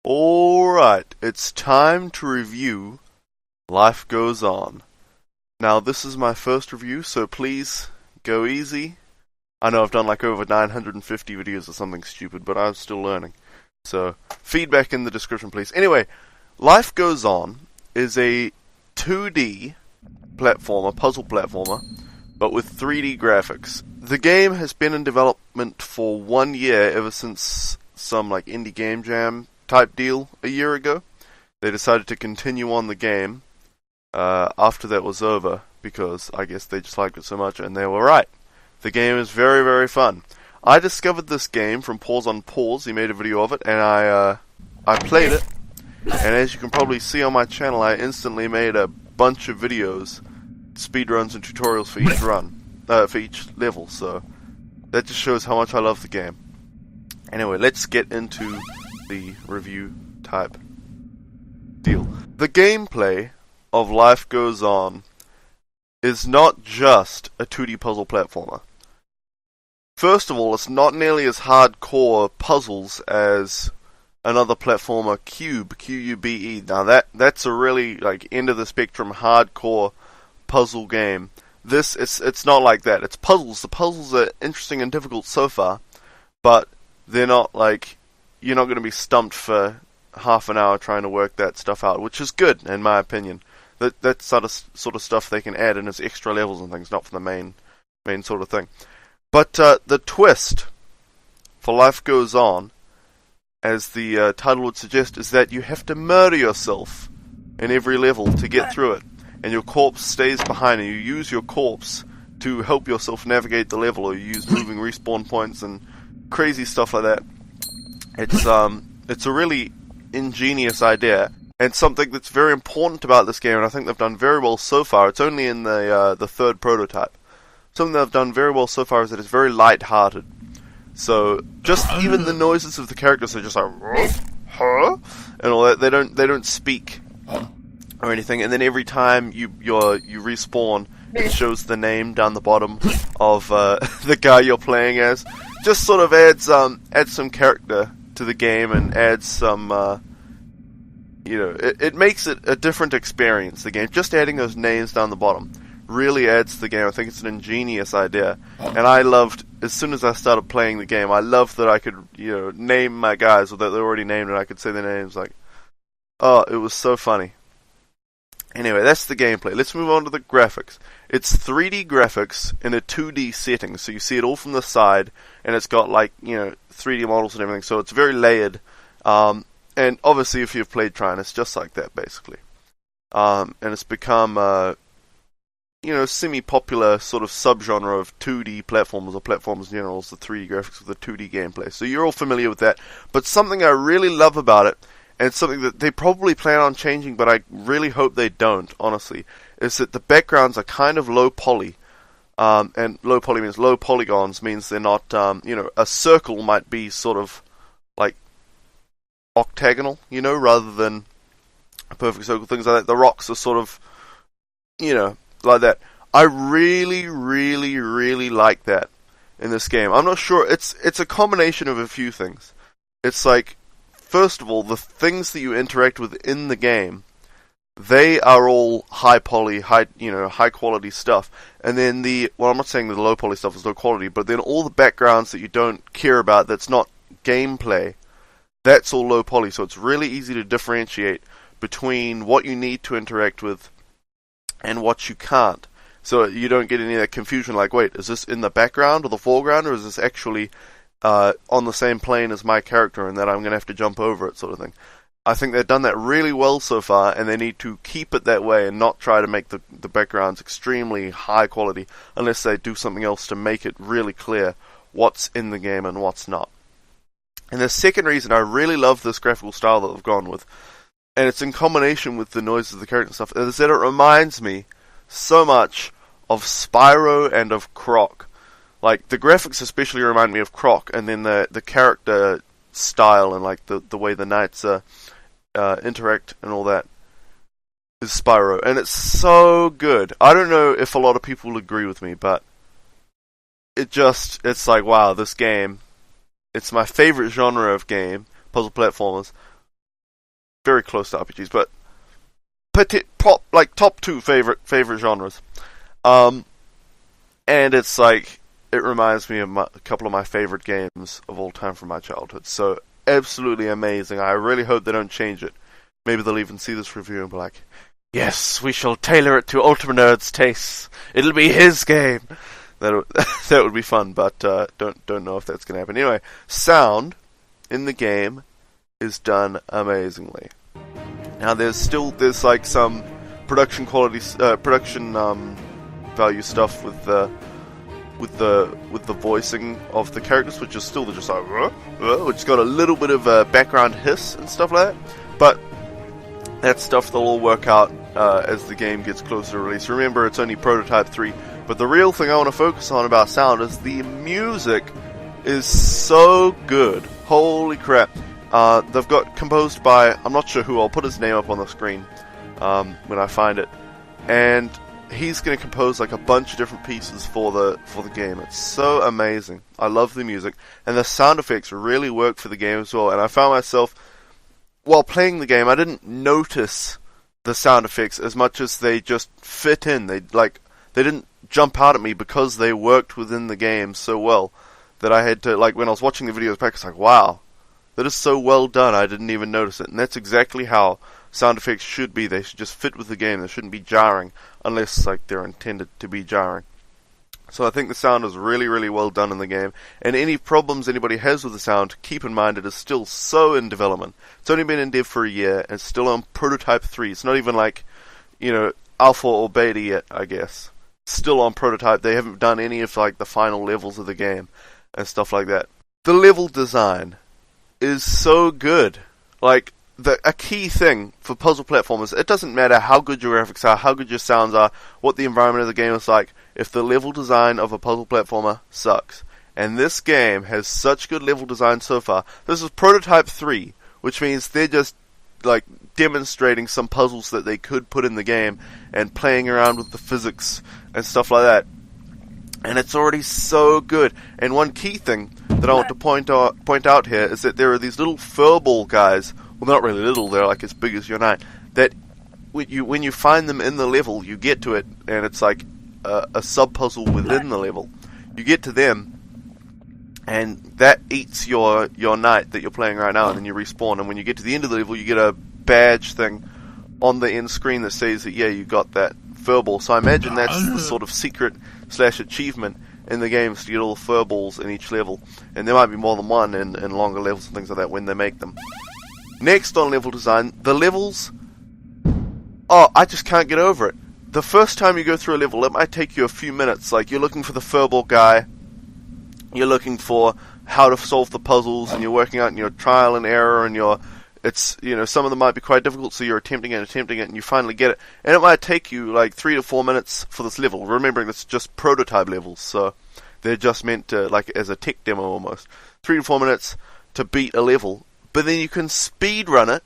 Alright, it's time to review Life Goes On. Now, this is my first review, so please go easy. I know I've done like over 950 videos or something stupid, but I'm still learning. So, feedback in the description, please. Anyway, Life Goes On is a 2D platformer, puzzle platformer, but with 3D graphics. The game has been in development for 1 year, ever since some like indie game jam type deal a year ago. They decided to continue on the game after that was over, because I guess they just liked it so much, and they were right. The game is very, very fun. I discovered this game from Pause on Pause. He made a video of it, and I played it. And as you can probably see on my channel, I instantly made a bunch of videos, speedruns and tutorials for each for each level. So that just shows how much I love the game. Anyway, let's get into the review type deal. The gameplay of Life Goes On is not just a 2D puzzle platformer. First of all, it's not nearly as hardcore puzzles as another platformer, Cube, Q-U-B-E. Now that's a really like end of the spectrum hardcore puzzle game. This it's not like that. It's puzzles. The puzzles are interesting and difficult so far, but they're not like, you're not going to be stumped for half an hour trying to work that stuff out, which is good in my opinion. That sort of stuff they can add in as extra levels and things, not for the main sort of thing. But the twist for Life Goes On, as the title would suggest, is that you have to murder yourself in every level to get through it, and your corpse stays behind, and you use your corpse to help yourself navigate the level, or you use moving respawn points and crazy stuff like that. It's a really ingenious idea, and something that's very important about this game, and I think they've done very well so far. It's only in the third prototype. Something they've done very well so far is that it's very light-hearted. So just even the noises of the characters are just like huh, and all that. They don't speak or anything. And then every time you respawn, it shows the name down the bottom of the guy you're playing as. Just sort of adds some character to the game, and adds some it makes it a different experience. The game, just adding those names down the bottom, really adds to the game. I think it's an ingenious idea, and I loved, as soon as I started playing the game, I loved that I could name my guys, or that they're already named, and I could say their names. Like, oh, it was so funny. Anyway, that's the gameplay. Let's move on to the graphics. It's 3D graphics in a 2D setting, so you see it all from the side, and it's got like 3D models and everything, so it's very layered. And obviously, if you've played Trine, it's just like that basically. And it's become semi-popular sort of subgenre of 2D platformers, or platformers in general, is the 3D graphics with the 2D gameplay. So you're all familiar with that. But something I really love about it, and it's something that they probably plan on changing, but I really hope they don't, honestly, is that the backgrounds are kind of low poly. And low poly means low polygons, means they're not, a circle might be sort of like octagonal, rather than a perfect circle, things like that. The rocks are sort of, like that. I really, really, really like that in this game. I'm not sure, it's a combination of a few things. It's like, first of all, the things that you interact with in the game, they are all high poly, high quality stuff. And then I'm not saying that the low poly stuff is low quality, but then all the backgrounds that you don't care about, that's not gameplay, that's all low poly. So it's really easy to differentiate between what you need to interact with and what you can't. So you don't get any of that confusion, like, wait, is this in the background or the foreground, or is this actually on the same plane as my character, and that I'm going to have to jump over it, sort of thing. I think they've done that really well so far, and they need to keep it that way and not try to make the backgrounds extremely high quality, unless they do something else to make it really clear what's in the game and what's not. And the second reason I really love this graphical style that they've gone with, and it's in combination with the noises of the character and stuff, is that it reminds me so much of Spyro and of Croc. Like, the graphics especially remind me of Croc, and then the character style and like the way the knights interact and all that is Spyro, and it's so good. I don't know if a lot of people will agree with me, but it's like, wow, this game, it's my favorite genre of game, puzzle platformers, very close to RPGs, but top two favorite genres. And it's like, it reminds me of a couple of my favorite games of all time from my childhood. So absolutely amazing. I really hope they don't change it. Maybe they'll even see this review and be like, yes, we shall tailor it to Ultima Nerd's tastes. It'll be his game. That would be fun, but don't know if that's going to happen. Anyway, sound in the game is done amazingly. Now there's like some production quality, production value stuff with the voicing of the characters, which is still just like, which has got a little bit of background hiss and stuff like that. But that stuff they'll all work out as the game gets closer to release. Remember, it's only Prototype 3, but the real thing I want to focus on about sound is the music is so good. Holy crap. They've got composed by, I'm not sure who, I'll put his name up on the screen when I find it, and he's going to compose like a bunch of different pieces for the game. It's so amazing. I love the music, and the sound effects really work for the game as well. And I found myself, while playing the game, I didn't notice the sound effects as much as they just fit in. They didn't jump out at me because they worked within the game so well that I had to, like, when I was watching the videos back, it's like, wow, that is so well done, I didn't even notice it. And that's exactly how sound effects should be. They should just fit with the game. They shouldn't be jarring unless like they're intended to be jarring. So I think the sound is really, really well done in the game. And any problems anybody has with the sound, keep in mind it is still so in development. It's only been in dev for a year, and it's still on Prototype 3. It's not even like, alpha or beta yet, I guess. It's still on Prototype. They haven't done any of like the final levels of the game and stuff like that. The level design is so good. Like, a key thing for puzzle platformers, it doesn't matter how good your graphics are, how good your sounds are, what the environment of the game is like, if the level design of a puzzle platformer sucks. And this game has such good level design so far. This is Prototype 3, which means they're just like demonstrating some puzzles that they could put in the game and playing around with the physics and stuff like that. And it's already so good. And one key thing that I want to point out here is that there are these little furball guys. Well, not really little, they're like as big as your knight. That when you find them in the level, you get to it, and it's like a sub-puzzle within the level. You get to them, and that eats your knight that you're playing right now, and then you respawn. And when you get to the end of the level, you get a badge thing on the end screen that says that, yeah, you got that furball. So I imagine that's the sort of secret/achievement in the games to get all the furballs in each level. And there might be more than one in longer levels and things like that when they make them. Next on level design, the levels... Oh, I just can't get over it. The first time you go through a level, it might take you a few minutes. Like, you're looking for the furball guy, you're looking for how to solve the puzzles, and you're working out in your trial and error, and some of them might be quite difficult, so you're attempting it, and you finally get it. And it might take you like 3 to 4 minutes for this level, remembering it's just prototype levels, so they're just meant to, like, as a tech demo almost. 3 to 4 minutes to beat a level, but then you can speed run it.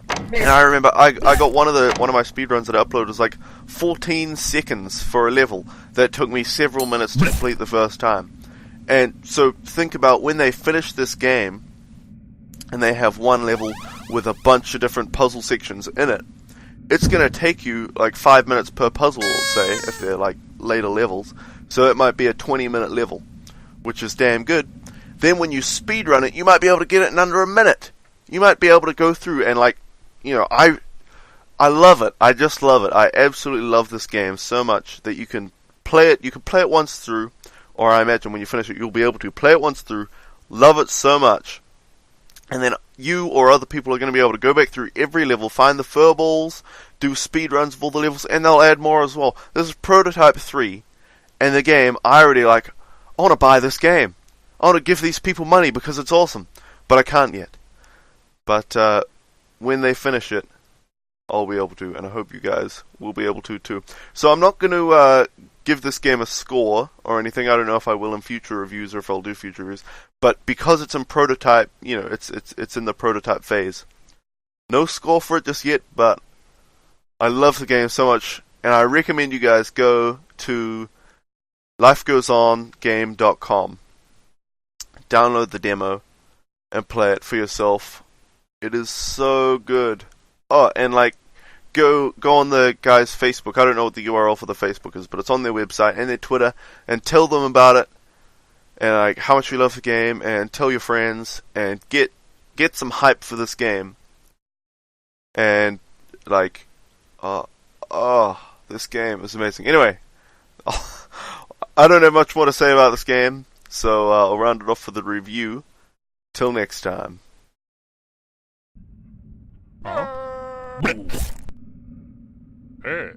And I remember I got one of my speedruns that I uploaded was like 14 seconds for a level that took me several minutes to complete the first time. And so think about when they finish this game and they have one level with a bunch of different puzzle sections in it, it's going to take you like 5 minutes per puzzle, let's say, if they're like later levels. So it might be a 20-minute level, which is damn good. Then when you speedrun it, you might be able to get it in under a minute. You might be able to go through and like, I love it. I just love it. I absolutely love this game so much that you can play it. You can play it once through, or I imagine when you finish it, you'll be able to play it once through, love it so much, and then you or other people are going to be able to go back through every level, find the furballs, do speedruns of all the levels, and they'll add more as well. This is Prototype 3, and the game, I already I want to buy this game. I want to give these people money because it's awesome, but I can't yet. But when they finish it, I'll be able to, and I hope you guys will be able to too. So I'm not going to give this game a score or anything. I don't know if I will in future reviews or if I'll do future reviews. But because it's in prototype, it's in the prototype phase. No score for it just yet, but I love the game so much, and I recommend you guys go to lifegoesongame.com, download the demo, and play it for yourself. It is so good. Oh, and like, go on the guy's Facebook. I don't know what the URL for the Facebook is, but it's on their website and their Twitter, and tell them about it, and like how much you love the game, and tell your friends, and get some hype for this game. And like, this game is amazing. Anyway, I don't have much more to say about this game, so I'll round it off for the review. Till next time. Hey.